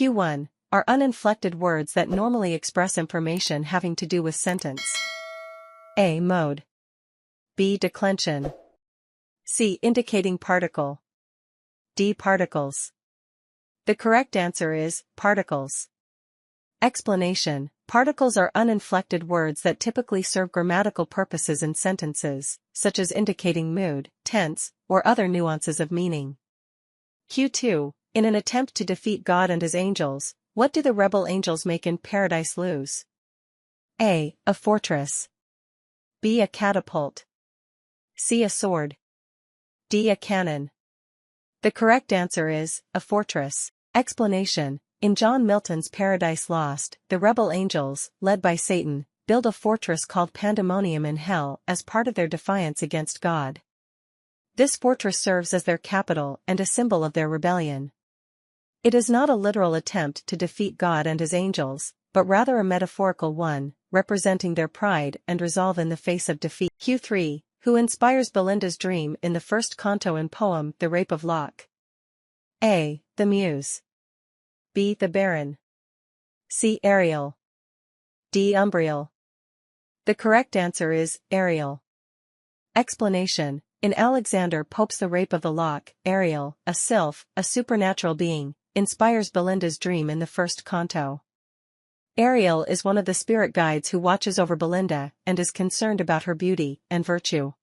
Q1 are uninflected words that normally express information having to do with sentence. A. Mode. B. Declension. C. Indicating particle. D. Particles. The correct answer is particles. Explanation. Particles are uninflected words that typically serve grammatical purposes in sentences, such as indicating mood, tense, or other nuances of meaning. Q2. In an attempt to defeat God and his angels, what do the rebel angels make in paradise lose? A. A fortress. B. A catapult. C. A sword. D. A cannon. The correct answer is a fortress. Explanation. In John Milton's Paradise Lost, the rebel angels, led by Satan, build a fortress called Pandemonium in hell as part of their defiance against God. This fortress serves as their capital and a symbol of their rebellion. It is not a literal attempt to defeat God and his angels, but rather a metaphorical one, representing their pride and resolve in the face of defeat. Q3, who inspires Belinda's dream in the first canto and poem The Rape of Lock? A. The Muse. B. The Baron. C. Ariel. D. Umbriel. The correct answer is Ariel. Explanation. In Alexander Pope's The Rape of the Lock, Ariel, a sylph, a supernatural being, inspires Belinda's dream in the first canto. Ariel is one of the spirit guides who watches over Belinda and is concerned about her beauty and virtue.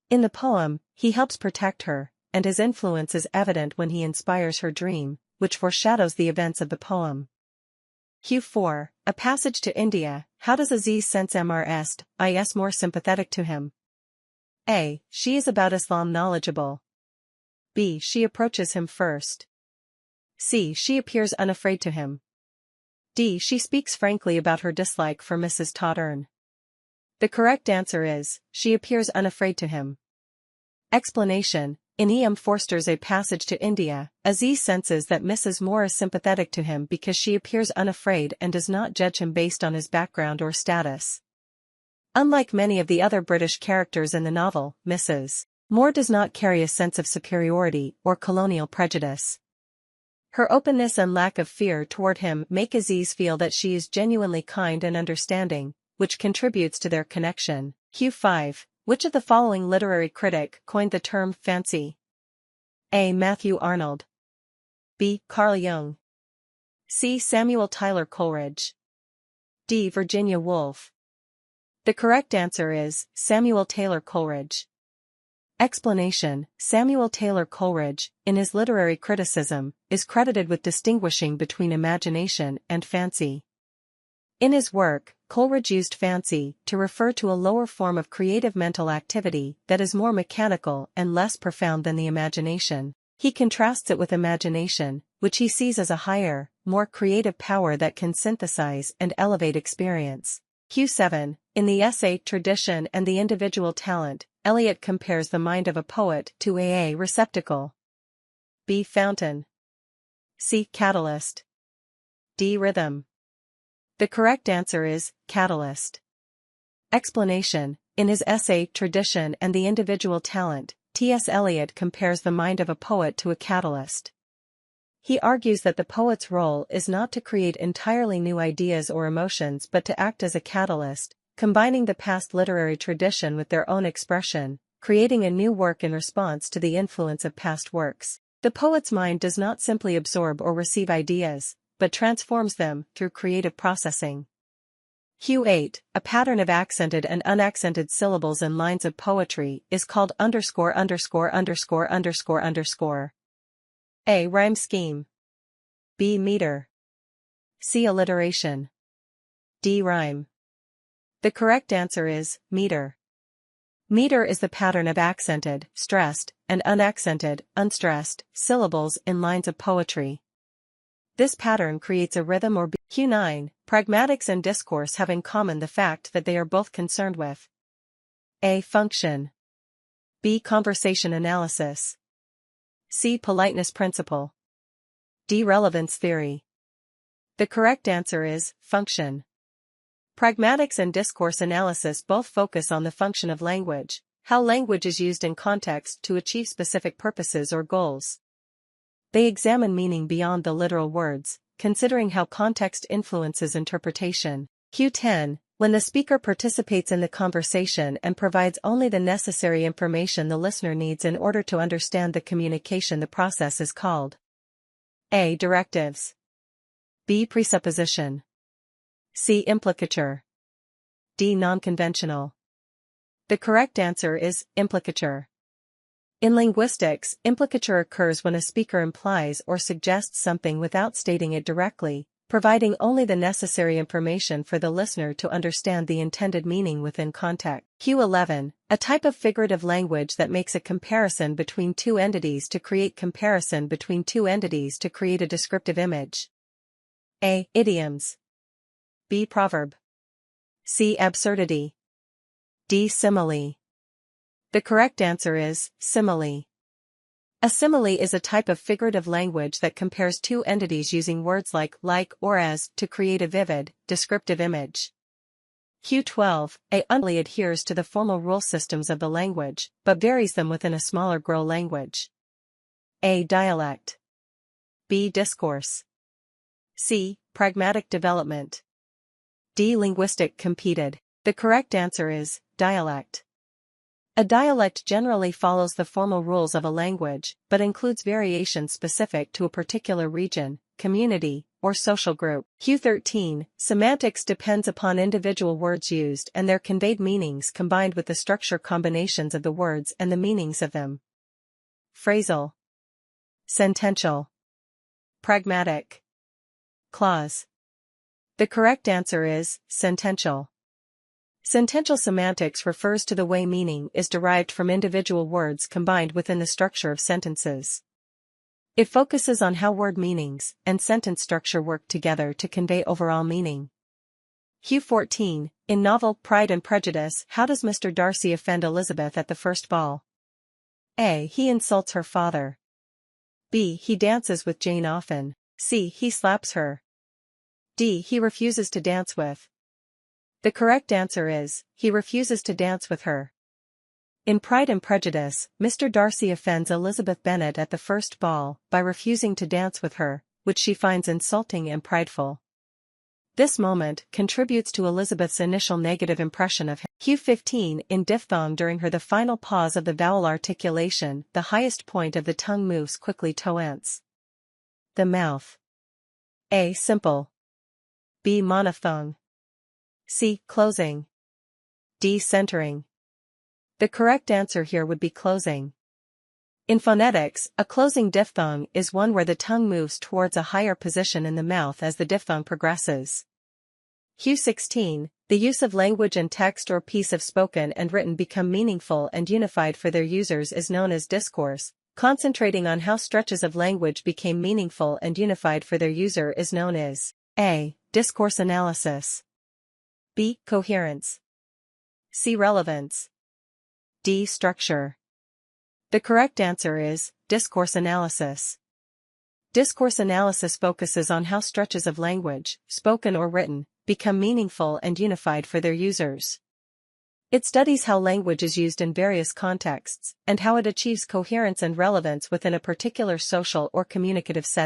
In the poem, he helps protect her, and his influence is evident when he inspires her dream, which foreshadows the events of the poem. Q4, a passage to India. How does Aziz sense Mr. Is more sympathetic to him? A. She is about Islam knowledgeable. B. She approaches him first. C. She appears unafraid to him. D. She speaks frankly about her dislike for Mrs. Tottern. The correct answer is, she appears unafraid to him. Explanation. In E.M. Forster's A Passage to India, Aziz senses that Mrs. Moore is sympathetic to him because she appears unafraid and does not judge him based on his background or status. Unlike many of the other British characters in the novel, Mrs. Moore does not carry a sense of superiority or colonial prejudice. Her openness and lack of fear toward him make Aziz feel that she is genuinely kind and understanding, which contributes to their connection. Q5. Which of the following literary critic coined the term fancy? A. Matthew Arnold. B. Carl Jung. C. Samuel Tyler Coleridge. D. Virginia Woolf. The correct answer is Samuel Taylor Coleridge. Explanation. Samuel Taylor Coleridge, in his literary criticism, is credited with distinguishing between imagination and fancy. In his work, Coleridge used fancy to refer to a lower form of creative mental activity that is more mechanical and less profound than the imagination. He contrasts it with imagination, which he sees as a higher, more creative power that can synthesize and elevate experience. Q7. In the essay Tradition and the Individual Talent, Eliot compares the mind of a poet to a receptacle. B. Fountain. C. Catalyst. D. Rhythm. The correct answer is catalyst. Explanation. In his essay Tradition and the Individual Talent, T.S. Eliot compares the mind of a poet to a catalyst. He argues that the poet's role is not to create entirely new ideas or emotions but to act as a catalyst, combining the past literary tradition with their own expression, creating a new work in response to the influence of past works. The poet's mind does not simply absorb or receive ideas, but transforms them through creative processing. Q8, a pattern of accented and unaccented syllables in lines of poetry is called _________. A. Rhyme scheme. B. Meter. C. Alliteration. D. Rhyme. The correct answer is meter. Meter is the pattern of accented, stressed, and unaccented, unstressed, syllables in lines of poetry. This pattern creates a rhythm or beat. Q9, pragmatics and discourse have in common the fact that they are both concerned with A. Function. B. Conversation analysis. C. Politeness principle. D. Relevance theory. The correct answer is function. Pragmatics and discourse analysis both focus on the function of language, how language is used in context to achieve specific purposes or goals. They examine meaning beyond the literal words, considering how context influences interpretation. Q10, when the speaker participates in the conversation and provides only the necessary information the listener needs in order to understand the communication, the process is called A. Directives, B. Presupposition, C. Implicature, D. Non-conventional. The correct answer is implicature. In linguistics, implicature occurs when a speaker implies or suggests something without stating it directly, providing only the necessary information for the listener to understand the intended meaning within context. Q11, a type of figurative language that makes a comparison between two entities to create comparison between two entities to create a descriptive image. A. Idioms, B. Proverb, C. Absurdity, D. Simile. The correct answer is simile. A simile is a type of figurative language that compares two entities using words like or as to create a vivid, descriptive image. Q12, A only adheres to the formal rule systems of the language, but varies them within a smaller grow language. A. Dialect, B. Discourse, C. Pragmatic development, D. Linguistic competed. The correct answer is dialect. A dialect generally follows the formal rules of a language, but includes variations specific to a particular region, community, or social group. Q13, semantics depends upon individual words used and their conveyed meanings combined with the structure combinations of the words and the meanings of them. Phrasal, sentential, pragmatic, clause. The correct answer is sentential. Sentential semantics refers to the way meaning is derived from individual words combined within the structure of sentences. It focuses on how word meanings and sentence structure work together to convey overall meaning. Q14, in novel Pride and Prejudice, how does Mr. Darcy offend Elizabeth at the first ball? A. He insults her father. B. He dances with Jane often. C. He slaps her. D. He refuses to dance with. The correct answer is, he refuses to dance with her. In Pride and Prejudice, Mr. Darcy offends Elizabeth Bennet at the first ball by refusing to dance with her, which she finds insulting and prideful. This moment contributes to Elizabeth's initial negative impression of him. Q15, in diphthong during the final pause of the vowel articulation, the highest point of the tongue moves quickly towards the mouth. A. Simple, B. Monophthong, C. Closing, D. Centering. The correct answer here would be closing. In phonetics, a closing diphthong is one where the tongue moves towards a higher position in the mouth as the diphthong progresses. Q16, the use of language and text or piece of spoken and written become meaningful and unified for their users is known as discourse. Concentrating on how stretches of language became meaningful and unified for their user is known as A. Discourse analysis, B. Coherence, C. Relevance, D. Structure. The correct answer is discourse analysis. Discourse analysis focuses on how stretches of language, spoken or written, become meaningful and unified for their users. It studies how language is used in various contexts, and how it achieves coherence and relevance within a particular social or communicative setting.